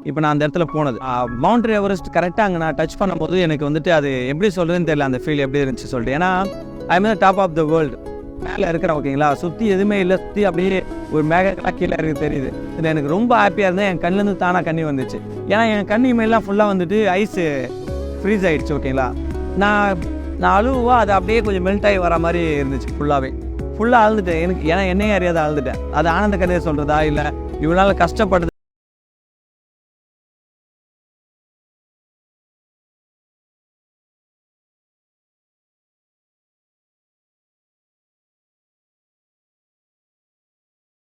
இப்போ நான் அந்த இடத்துல போனது. மவுண்ட் எவரெஸ்ட் கரெக்டாக அங்கே நான் டச் பண்ணும்போது எனக்கு வந்துட்டு அது எப்படி சொல்கிறதுன்னு தெரியல, அந்த ஃபீல் எப்படி இருந்துச்சு சொல்லிட்டு. ஏன்னா I mean top of the world, மேலே இருக்கிறேன் ஓகேங்களா, சுற்றி எதுவுமே இல்லை, சுற்றி அப்படியே ஒரு மேகக்கெல்லாம் கீழே இருக்குது தெரியுது. இது எனக்கு ரொம்ப ஹாப்பியாக இருந்தேன். என் கண்ணிலேருந்து தானாக கண்ணி வந்துச்சு. ஏன்னா என் கண்ணி மேலாம் ஃபுல்லாக வந்துட்டு ஐஸு ஃப்ரீஸ் ஆகிடுச்சு ஓகேங்களா. நான் அழுவா அது அப்படியே கொஞ்சம் மெல்ட் ஆகி வர மாதிரி இருந்துச்சு. ஃபுல்லாக அழுதுட்டேன். ஏன்னா என்னையே அறியாத அழுதுட்டேன். அது ஆனந்த கதையை சொல்கிறதா இல்லை இவ்வளோ நாள் கஷ்டப்பட்டது